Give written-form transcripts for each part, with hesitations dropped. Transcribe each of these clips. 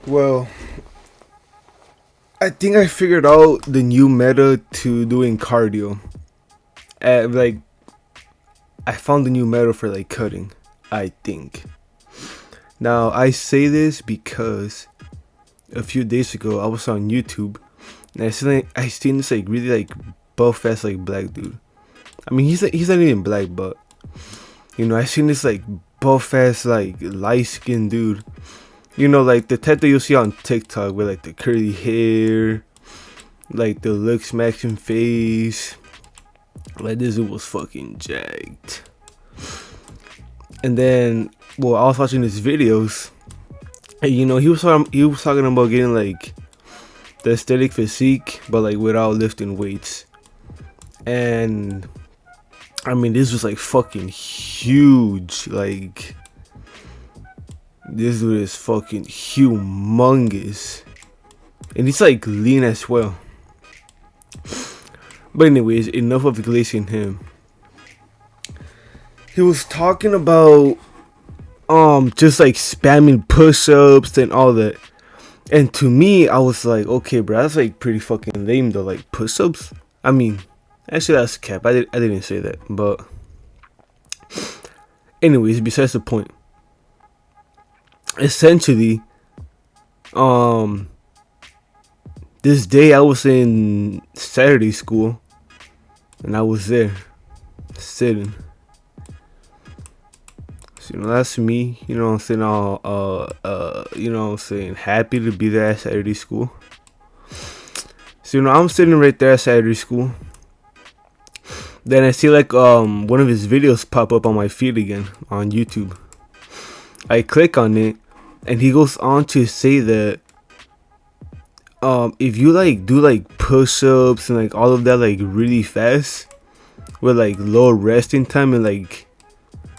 Well, I think I figured out the new meta to doing cardio. Like, I found the new meta for like cutting. I think. Now I say this because a few days ago I was on YouTube and I seen this like really like buff ass like black dude. I mean he's not even black, but I seen this like buff ass like light skinned dude. Like the type that you see on TikTok with like the curly hair, like the look smashing face. Like this dude was fucking jacked. And then, well, I was watching his videos, and he was talking about getting like the aesthetic physique, but like without lifting weights. And I mean, this was like fucking huge. Like this dude is fucking humongous, and he's like lean as well. But anyways, enough of glazing him. He was talking about just like spamming push-ups and all that. And to me, I was like, okay, bro, that's like pretty fucking lame though. Like push-ups. I mean, actually, that's cap. I didn't say that, but anyways, besides the point. Essentially, um, this day I was in Saturday school, and I was there sitting. So, that's me. I'm saying, all I'm saying, happy to be there at Saturday school. So, I'm sitting right there at Saturday school. Then I see like one of his videos pop up on my feed again on YouTube. I click on it, and he goes on to say that if you like do like push-ups and like all of that like really fast with like low resting time and like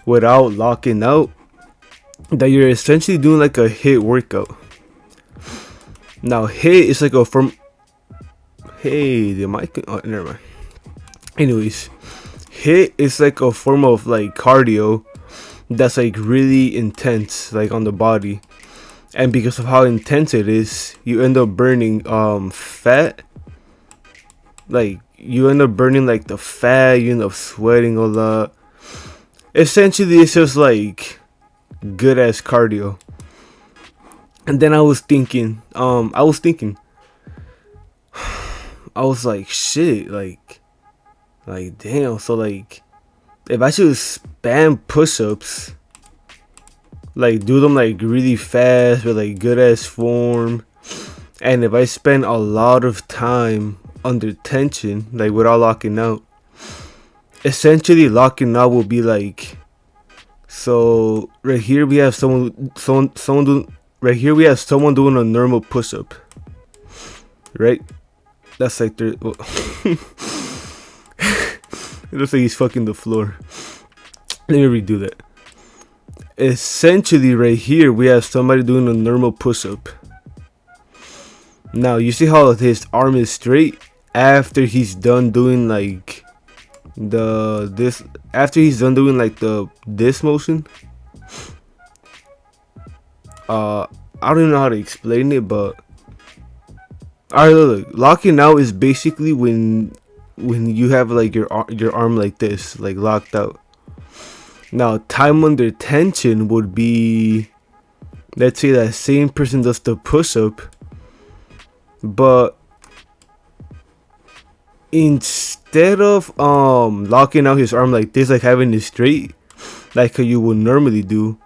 without locking out, that you're essentially doing like a HIIT workout. Now HIIT is like a form. Hey, the mic. Oh, never mind. Anyways, HIIT is like a form of like cardio that's like really intense, like on the body. And because of how intense it is, you end up burning fat. Like you end up burning like the fat. You end up sweating a lot. Essentially, it's just like good ass cardio. And then I was thinking, I was like, shit, like damn. So like, if I should spam push-ups, like do them like really fast with like good ass form, and if I spend a lot of time under tension, like without locking out, essentially locking out will be like. So right here we have someone doing. Right here we have someone doing a normal push-up. Right, that's like well, it looks like he's fucking the floor. Let me redo that. Essentially right here we have somebody doing a normal push-up. Now you see how his arm is straight after he's done doing like this motion. I don't even know how to explain it, but alright, look, locking out is basically when you have like your arm like this, like locked out. Now time under tension would be, let's say that same person does the push-up, but instead of locking out his arm like this, like having it straight like you would normally do,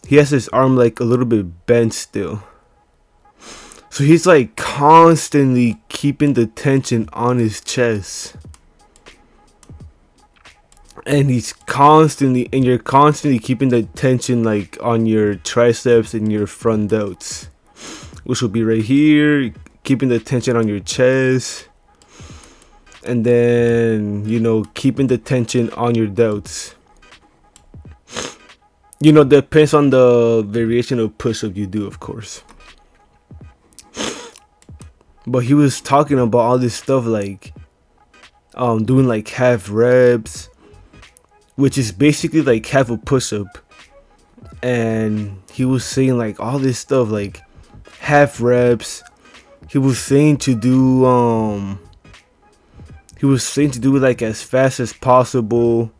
he has his arm like a little bit bent still. So he's like constantly keeping the tension on his chest. And you're constantly keeping the tension like on your triceps and your front delts, which will be right here, keeping the tension on your chest, and then keeping the tension on your delts. Depends on the variation of push-up you do, of course. But he was talking about all this stuff like doing like half reps, which is basically like half a push-up. And he was saying like all this stuff like half reps. He was saying to do it like as fast as possible,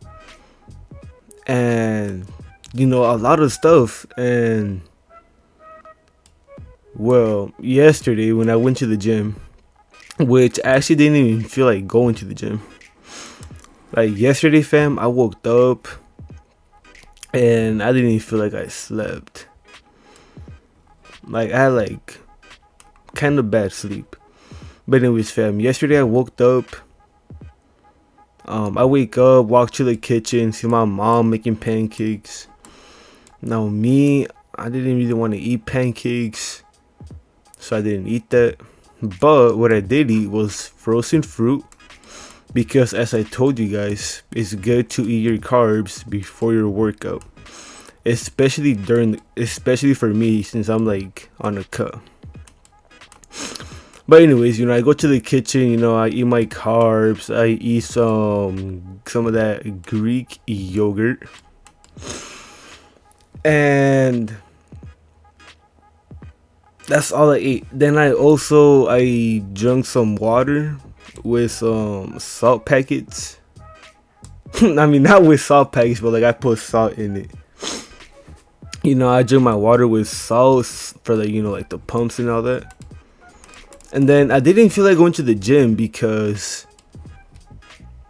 and you know, a lot of stuff. And well, yesterday when I went to the gym, which I actually didn't even feel like going to the gym. Like yesterday, fam, I woke up and I didn't even feel like I slept. Like I had like kind of bad sleep. But anyways, fam, yesterday I woke up. I wake up, walk to the kitchen, see my mom making pancakes. Now me, I didn't really want to eat pancakes, so I didn't eat that. But what I did eat was frozen fruit, because as I told you guys, it's good to eat your carbs before your workout, especially for me, since I'm like on a cut. But anyways, you know, I go to the kitchen, you know, I eat my carbs, I eat some of that Greek yogurt, and that's all I ate. Then I drank some water with some salt packets. I mean, not with salt packets, but like I put salt in it. You know, I drink my water with salt for like, you know, like the pumps and all that. And then I didn't feel like going to the gym because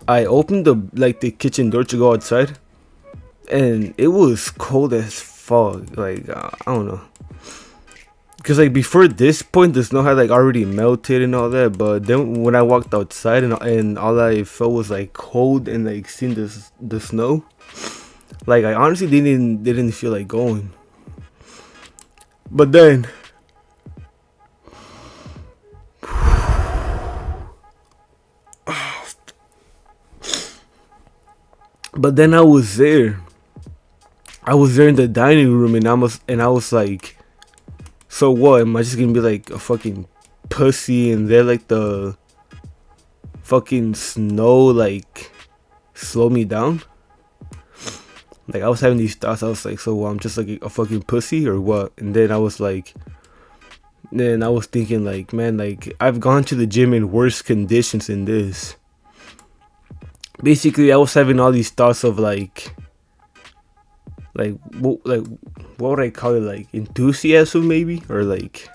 I opened the kitchen door to go outside, and it was cold as fuck. Like I don't know, because like before this point, the snow had like already melted and all that. But then when I walked outside and all I felt was like cold and like seeing the snow, like I honestly didn't feel like going. But then I was there. I was there in the dining room, and I was like, so what? Am I just gonna be like a fucking pussy and let like the fucking snow like slow me down? Like I was having these thoughts. I was like, so what, I'm just like a fucking pussy or what? And then I was thinking like, man, like I've gone to the gym in worse conditions than this. Basically, I was having all these thoughts of like what would I call it, like enthusiasm maybe, or like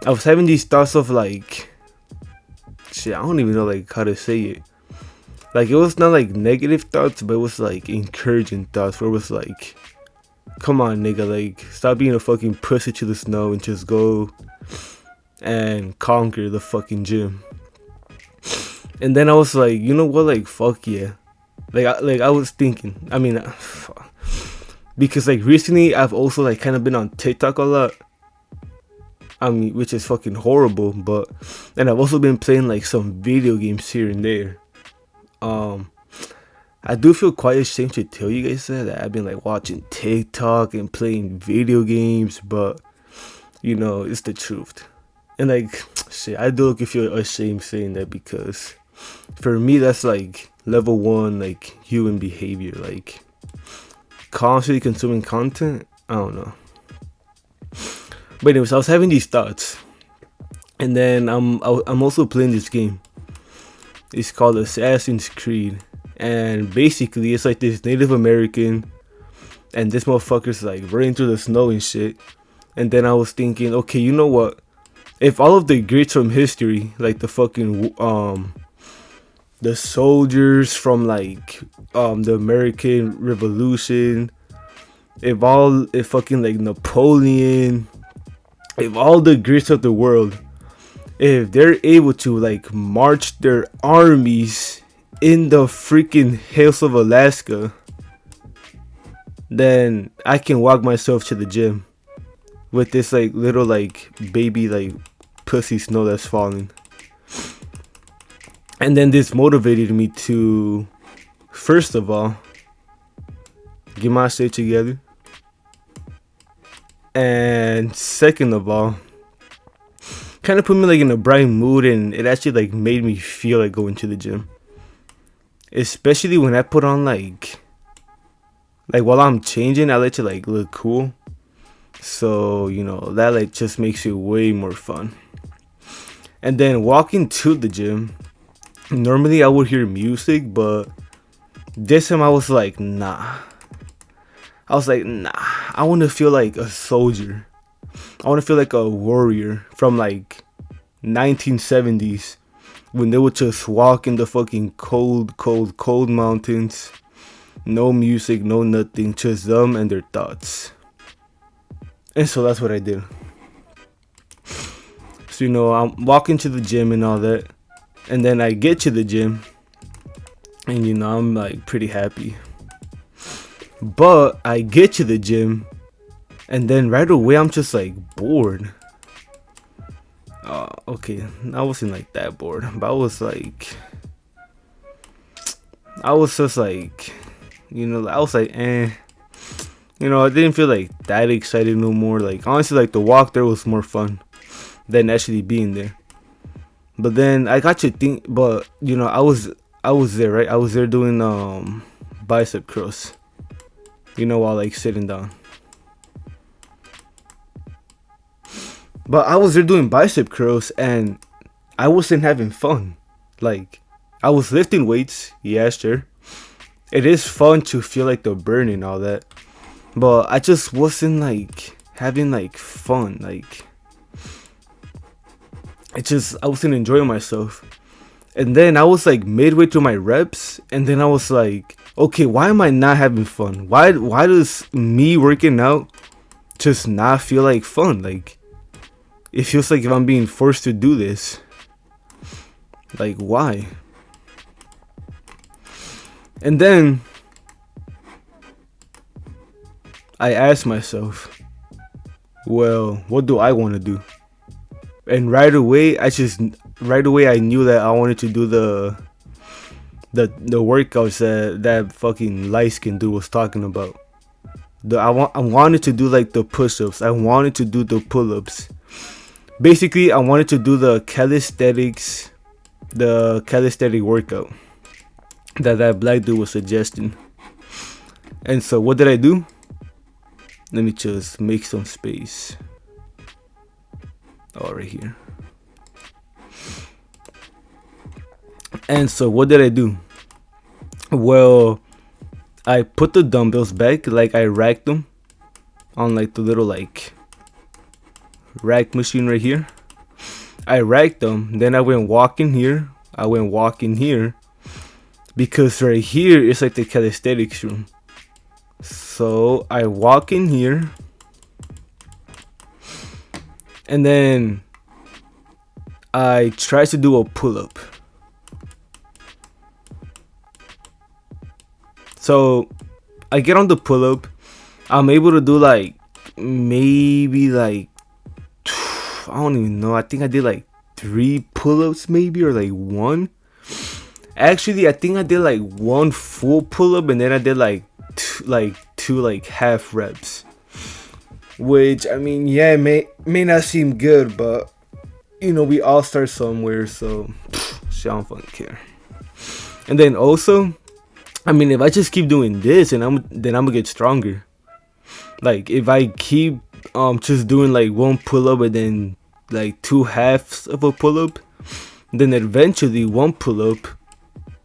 I was having these thoughts of like shit, I don't even know like how to say it. Like it was not like negative thoughts, but it was like encouraging thoughts where it was like, come on nigga, like stop being a fucking pussy to the snow and just go and conquer the fucking gym. And then I was like, you know what, like fuck yeah. Like I was thinking, I mean, because like recently I've also like kind of been on TikTok a lot. I mean, which is fucking horrible, but and I've also been playing like some video games here and there. I do feel quite ashamed to tell you guys that I've been like watching TikTok and playing video games, but you know, it's the truth. And like shit, I do feel ashamed saying that, because for me that's like level 1 like human behavior, like constantly consuming content. I don't know. But anyways, I was having these thoughts, and then I'm also playing this game. It's called Assassin's Creed, and basically it's like this Native American, and this motherfucker's like running through the snow and shit. And then I was thinking, okay, you know what? If all of the greats from history, like the fucking the soldiers from like the American Revolution, if fucking like Napoleon, if all the greats of the world, if they're able to like march their armies in the freaking hills of Alaska, then I can walk myself to the gym with this like little like baby like pussy snow that's falling. And then this motivated me to, first of all, get my shit together, and second of all, kind of put me like in a bright mood, and it actually like made me feel like going to the gym, especially when I put on like while I'm changing, I like to like look cool. So, that like just makes it way more fun. And then walking to the gym, normally I would hear music, but this time I was like, nah. I want to feel like a soldier. I want to feel like a warrior from like 1970s when they would just walk in the fucking cold, cold, cold mountains. No music, no nothing, just them and their thoughts. And so that's what I did. So, I'm walking to the gym and all that. And then I get to the gym. And, I'm like pretty happy. But I get to the gym. And then right away, I'm just like bored. Okay, I wasn't like that bored. But I was just like, I was like, eh. I didn't feel like that excited no more. Like, honestly, like the walk there was more fun than actually being there. But then I got to think, but I was there, right? I was there doing bicep curls, while like sitting down. But I was there doing bicep curls and I wasn't having fun. Like, I was lifting weights, yeah, sure. It is fun to feel like the burn and all that. But I just wasn't like having like fun. Like, I wasn't enjoying myself. And then I was like midway through my reps, and then I was like, okay, why am I not having fun? Why does me working out just not feel like fun? Like, it feels like if I'm being forced to do this. Like, why? And then I asked myself, well, what do I want to do? And right away I knew that I wanted to do the workouts that fucking light skin dude was talking about. I wanted to do like the push-ups. I wanted to do the pull-ups. Basically, I wanted to do the calisthenic workout that black dude was suggesting. And so what did I do? Let me just make some space. Oh, right here. And so what did I do? Well, I put the dumbbells back, like I racked them on like the little like rack machine right here. I racked them, then I went walking here. Because right here is like the calisthenics room. So I walk in here, and then I try to do a pull-up. So I get on the pull-up. I'm able to do like maybe like, I don't even know. I think I did like 3 pull-ups maybe, or like 1. Actually, I think I did like 1 full pull-up, and then I did like two like half reps. Which, I mean, yeah, it may not seem good, but we all start somewhere, so shit, I don't fucking care. And then also, I mean, if I just keep doing this, and I'm gonna get stronger. Like, if I keep just doing like 1 pull-up and then like 2 halves of a pull-up, then eventually 1 pull-up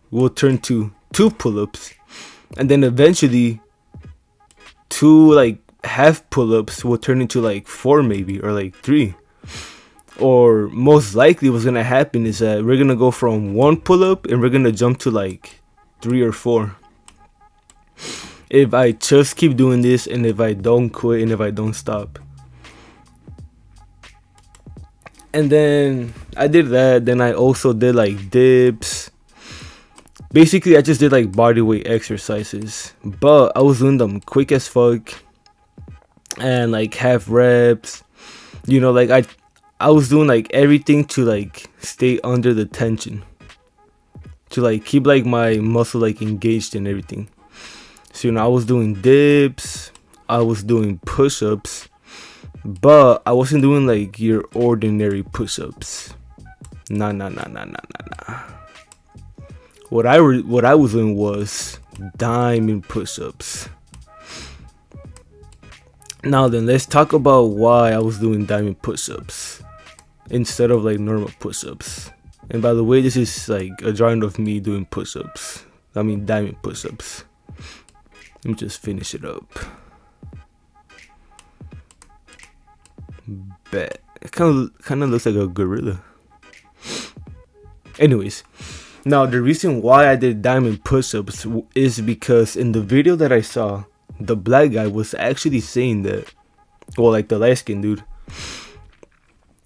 will turn to 2 pull-ups, and then eventually 2 like half pull-ups will turn into like 4 maybe, or like 3. Or most likely what's gonna happen is that we're gonna go from 1 pull-up and we're gonna jump to like 3 or 4. If I just keep doing this, and if I don't quit, and if I don't stop. And then I did that. Then I also did like dips. Basically, I just did like body weight exercises, but I was doing them quick as fuck and like half reps. Like I was doing like everything to like stay under the tension, to like keep like my muscle like engaged and everything. So I was doing dips, I was doing push-ups, but I wasn't doing like your ordinary push-ups. Nah. What I was doing was diamond push-ups. Now then, let's talk about why I was doing diamond push-ups instead of like normal push-ups. And by the way, this is like a drawing of me doing push-ups. I mean diamond push-ups. Let me just finish it up. Bet. It kind of looks like a gorilla. Anyways, now the reason why I did diamond push-ups is because in the video that I saw, the black guy was actually saying that, well, like the light skinned dude,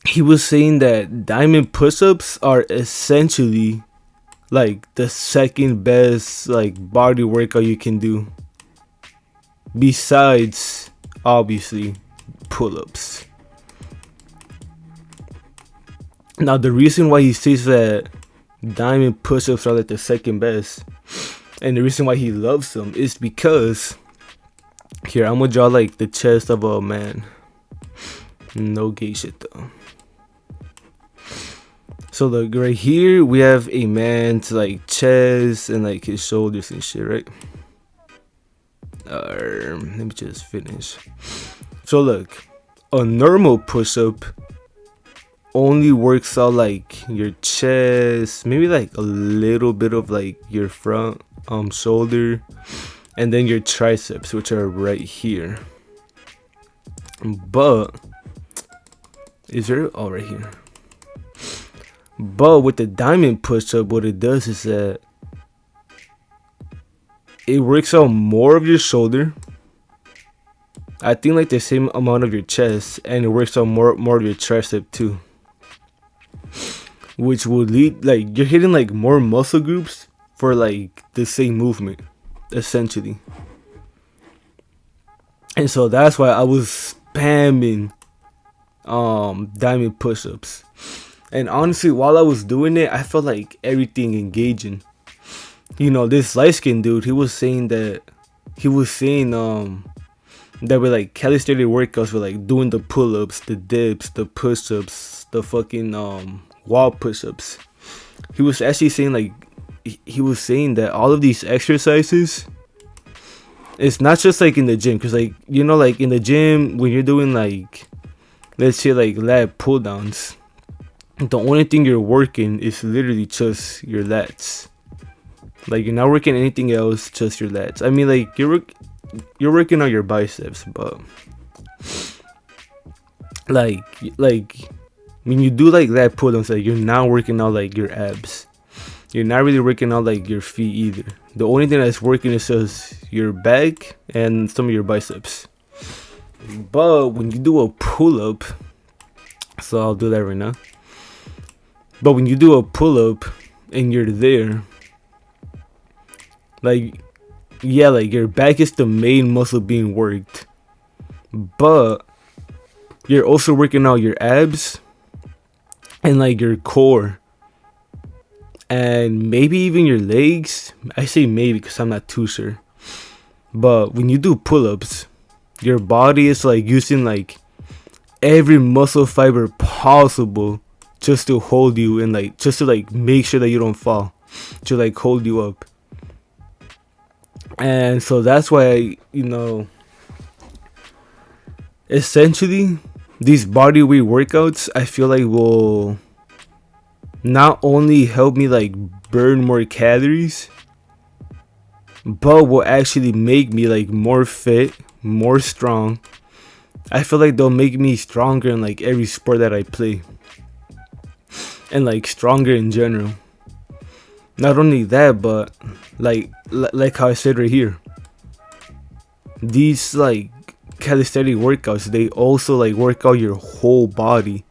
he was saying that diamond push-ups are essentially like the second best like body workout you can do, besides obviously pull-ups. Now the reason why he says that diamond push-ups are like the second best, and the reason why he loves them, is because here I'm gonna draw like the chest of a man. No gay shit though. So look, right here we have a man's like chest and like his shoulders and shit, right? Let me just finish. So look, a normal push-up only works out like your chest, maybe like a little bit of like your front shoulder, and then your triceps, which are right here. But is there, oh, right here. But with the diamond push-up, what it does is that it works out more of your shoulder, I think like the same amount of your chest, and it works out more of your tricep too, which will lead, like, you're hitting like more muscle groups for like the same movement essentially. And so that's why I was spamming diamond push-ups. And honestly, while I was doing it, I felt like everything engaging. You know, this light-skinned dude, he was saying that with like calisthenic workouts, were like doing the pull-ups, the dips, the push-ups, the fucking wall push-ups. He was actually saying like he was saying that all of these exercises, it's not just like in the gym, because like, you know, like in the gym when you're doing like, let's say like lat pull downs, the only thing you're working is literally just your lats. Like, you're not working anything else, just your lats. I mean, like, you're working on your biceps, but like when you do like lat pull downs, like, you're not working out like your abs. You're not really working out like your feet either. The only thing that's working is just your back and some of your biceps. But when you do a pull-up, so I'll do that right now. But when you do a pull-up and you're there, like, yeah, like your back is the main muscle being worked, but you're also working out your abs and like your core and maybe even your legs. I say maybe because I'm not too sure. But when you do pull-ups, your body is like using like every muscle fiber possible just to hold you, and like just to like make sure that you don't fall, to like hold you up. And so that's why, you know, essentially these body weight workouts, I feel like will not only help me like burn more calories, but will actually make me like more fit, more strong. I feel like they'll make me stronger in like every sport that I play, and like stronger in general. Not only that, but like how I said right here, these like calisthenic workouts, they also like work out your whole body.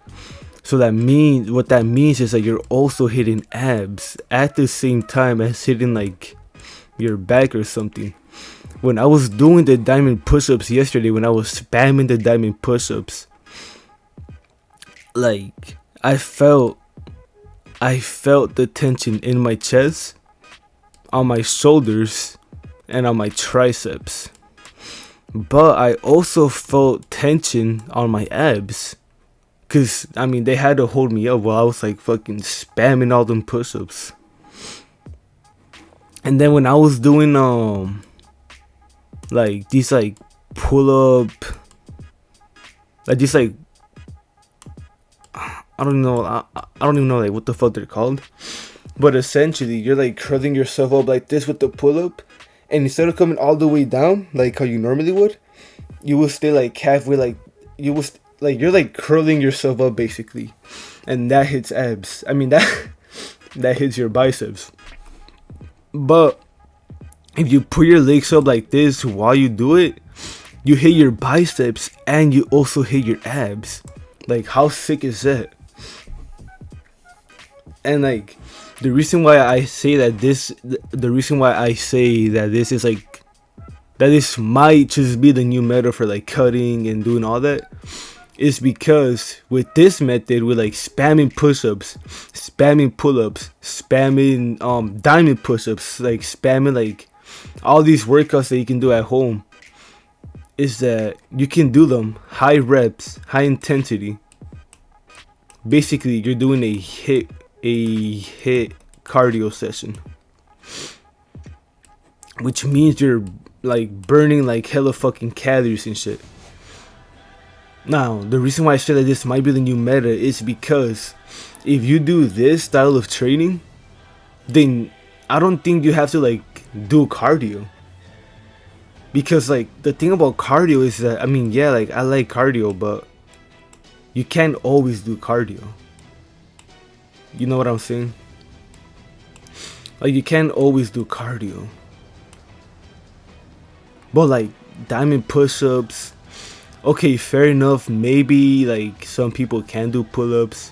So what that means is that you're also hitting abs at the same time as hitting like your back or something. When I was doing the diamond push-ups yesterday, when I was spamming the diamond push-ups, like I felt the tension in my chest, on my shoulders, and on my triceps. But I also felt tension on my abs, cause I mean they had to hold me up while I was like fucking spamming all them push-ups. And then when I was doing like these like pull-up Like just like I don't know. I don't even know like what the fuck they're called. But essentially, you're like curling yourself up like this with the pull up, and instead of coming all the way down like how you normally would, you will stay like halfway. Like you will like you're like curling yourself up basically, and that hits abs. I mean that that hits your biceps. But if you put your legs up like this while you do it, you hit your biceps and you also hit your abs. Like how sick is that? And like the reason why I say that this is like that this might just be the new method for like cutting and doing all that is because with this method with like spamming push-ups, spamming pull-ups, spamming diamond push-ups, like spamming like all these workouts that you can do at home, is that you can do them high reps, high intensity. Basically you're doing a hit cardio session, which means you're like burning like hella fucking calories and shit. Now the reason why I say that this might be the new meta is because if you do this style of training, then I don't think you have to like do cardio. Because like the thing about cardio is that, I mean, yeah, like I like cardio, but you can't always do cardio. You know what I'm saying? Like you can't always do cardio. But like diamond push-ups, okay, fair enough. Maybe like some people can do pull-ups.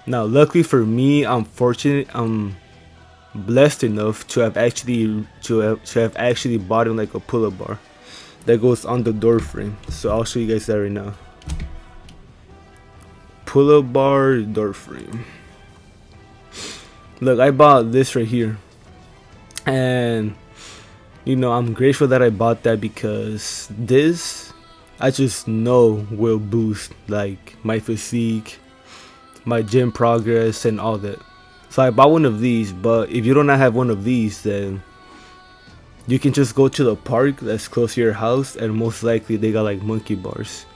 Now, luckily for me, I'm fortunate. I'm blessed enough to have actually bought like a pull-up bar that goes on the door frame. So I'll show you guys that right now. Pull-up bar door frame. Look, I bought this right here, and you know I'm grateful that I bought that because this I just know will boost like my physique, my gym progress, and all that. So I bought one of these, but if you do not have one of these, then you can just go to the park that's close to your house, and most likely they got like monkey bars,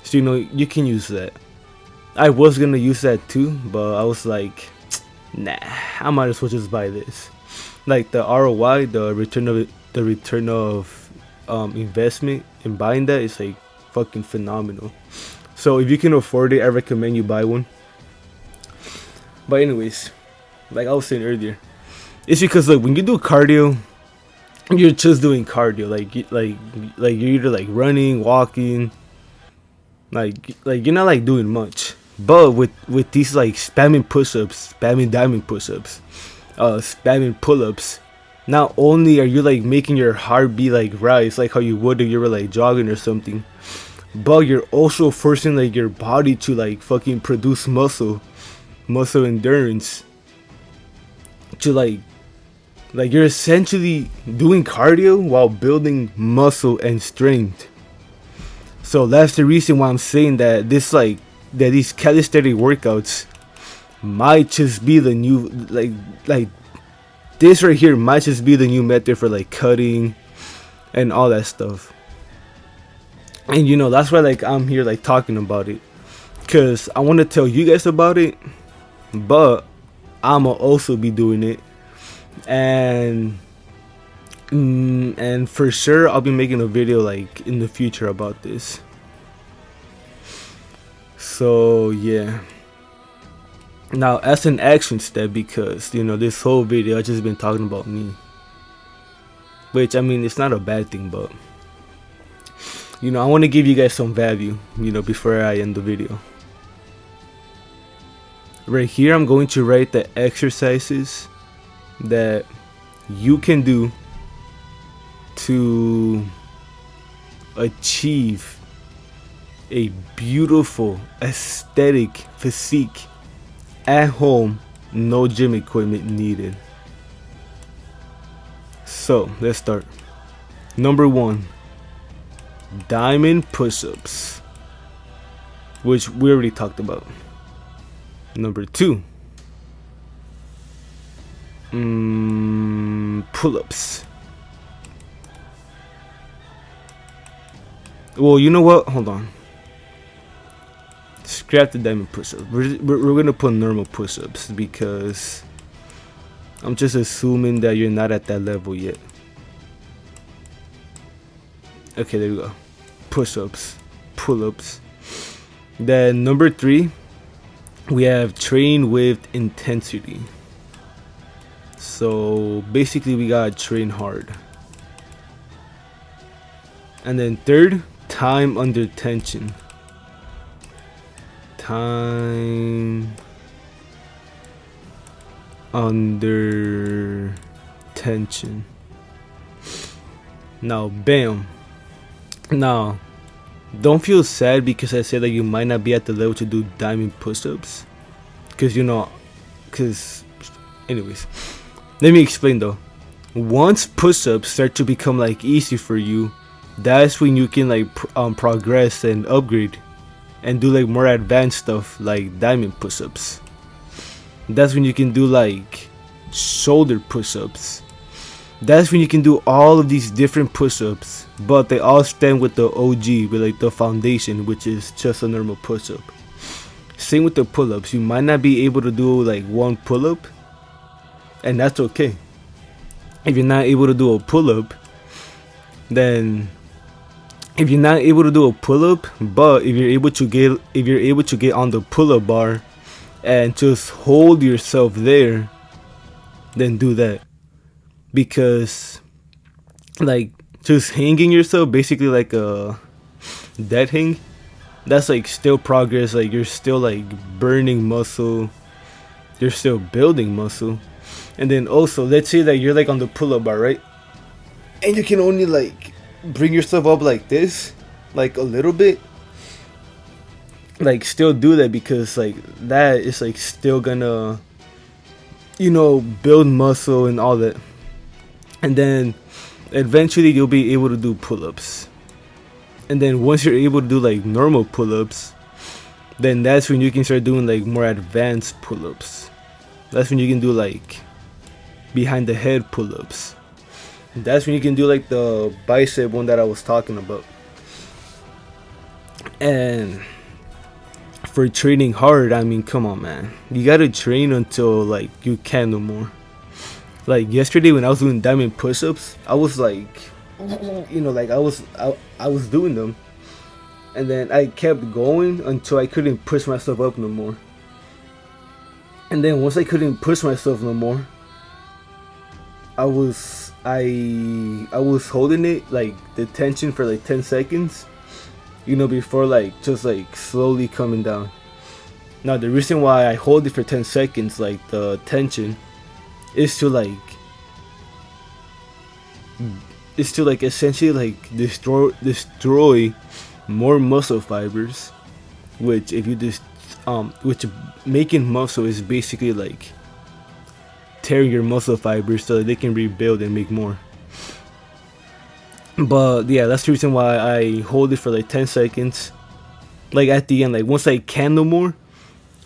so you know you can use that. I was gonna use that too, but I was like, nah, I might as well just buy this. Like the ROI, the return of investment in buying that is like fucking phenomenal. So if you can afford it, I recommend you buy one. But anyways, like I was saying earlier, it's because like when you do cardio, you're just doing cardio. Like you're either like running, walking, like you're not like doing much. But with these like spamming push-ups, spamming diamond push-ups, spamming pull-ups, not only are you like making your heartbeat like rise like how you would if you were like jogging or something, but you're also forcing like your body to like fucking produce muscle endurance, to like you're essentially doing cardio while building muscle and strength. So that's the reason why I'm saying that these calisthenic workouts might just be the new like this right here might just be the new method for like cutting and all that stuff. And you know that's why like I'm here like talking about it, because I want to tell you guys about it, but I'ma also be doing it, and for sure I'll be making a video like in the future about this. So yeah, now as an action step, because you know this whole video I just been talking about me, which I mean it's not a bad thing, but you know I want to give you guys some value, you know, before I end the video. Right here I'm going to write the exercises that you can do to achieve a beautiful aesthetic physique at home, no gym equipment needed. So let's start. Number 1, diamond push-ups, which we already talked about. Number 2, pull-ups. Well, you know what? Hold on. scrap the diamond push-ups. We're gonna put normal push-ups because I'm just assuming that you're not at that level yet. Okay, there we go. Push-ups, pull-ups. Then number 3, we have train with intensity. So basically we gotta train hard. And then 3rd, time under tension. Time under tension. Now, bam. Now, don't feel sad because I said that you might not be at the level to do diamond push-ups. Anyways, let me explain though. Once push-ups start to become like easy for you, that's when you can like progress and upgrade and do like more advanced stuff like diamond push-ups. That's when you can do like shoulder push-ups. That's when you can do all of these different push-ups, but they all stem with the OG, with like the foundation, which is just a normal push-up. Same with the pull-ups. You might not be able to do like one pull-up, and that's okay. If you're not able to do a pull-up, then if you're not able to do a pull-up, but if you're able to get on the pull-up bar and just hold yourself there, then do that. Because like just hanging yourself, basically like a dead hang, that's like still progress. Like you're still like burning muscle, you're still building muscle. And then also, let's say that you're like on the pull-up bar, right? And you can only like bring yourself up like this, like a little bit. Like still do that, because like that is like still gonna, build muscle and all that. And then eventually you'll be able to do pull-ups. And then once you're able to do like normal pull-ups, then that's when you can start doing like more advanced pull-ups. That's when you can do like behind the head pull-ups. That's when you can do like the bicep one that I was talking about. And for training hard, I mean, come on, man. You gotta train until like you can no more. Like yesterday when I was doing diamond push-ups, I was like, like I was doing them, and then I kept going until I couldn't push myself up no more. And then once I couldn't push myself no more, I was holding it, like the tension, for like 10 seconds, before like just like slowly coming down. Now the reason why I hold it for 10 seconds, like the tension, is to like essentially like destroy more muscle fibers, which if you just which making muscle is basically like tearing your muscle fibers so that they can rebuild and make more. But yeah, that's the reason why I hold it for like 10 seconds. Like at the end, like once I can no more,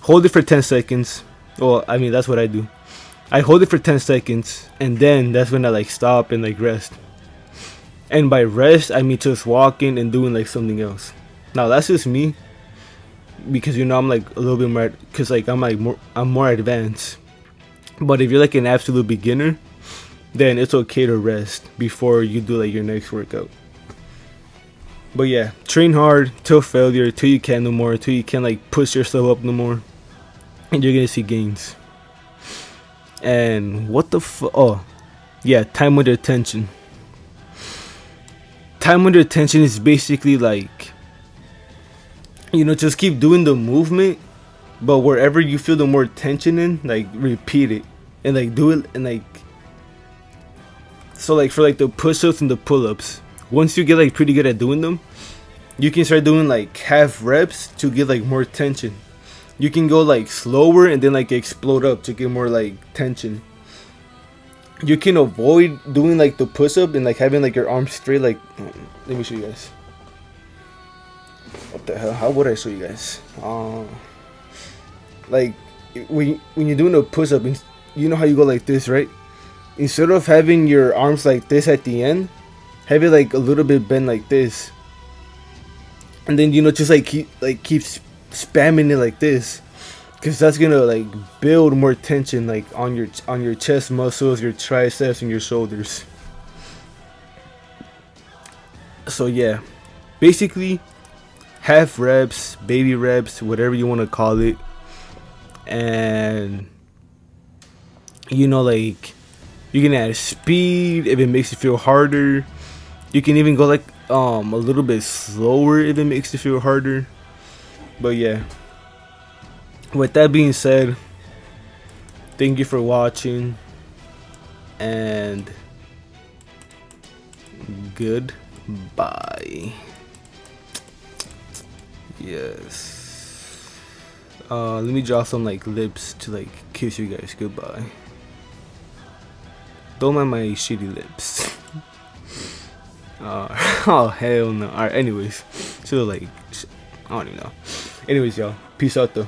hold it for 10 seconds. Well, I mean, that's what I do. I hold it for 10 seconds, and then that's when I like stop and like rest. And by rest, I mean just walking and doing like something else. Now that's just me, because I'm like a little bit more, because like I'm more advanced. But if you're like an absolute beginner, then it's okay to rest before you do like your next workout. But yeah, train hard till failure, till you can no more, till you can like push yourself up no more, and you're gonna see gains. And what the oh yeah, time under tension. Time under tension is basically like, just keep doing the movement, but wherever you feel the more tension in, like repeat it and like do it. And like, so like for like the push-ups and the pull-ups, once you get like pretty good at doing them, you can start doing like half reps to get like more tension. You can go like slower and then like explode up to get more like tension. You can avoid doing like the push-up and like having like your arms straight. Like, let me show you guys. What the hell? How would I show you guys? Like when you're doing a push-up, you know how you go like this, right? Instead of having your arms like this at the end, have it like a little bit bent like this. And then just like keep spamming it like this, because that's gonna like build more tension like on your chest muscles, your triceps, and your shoulders. So yeah, basically half reps, baby reps, whatever you want to call it. And you know, like, you can add speed if it makes you feel harder. You can even go like a little bit slower if it makes you feel harder. But yeah, with that being said, thank you for watching, and goodbye. Yes. Let me draw some like lips to like kiss you guys goodbye. Don't mind my shitty lips. Oh hell no. Alright, anyways. So like, I don't even know. Anyways, y'all. Peace out though.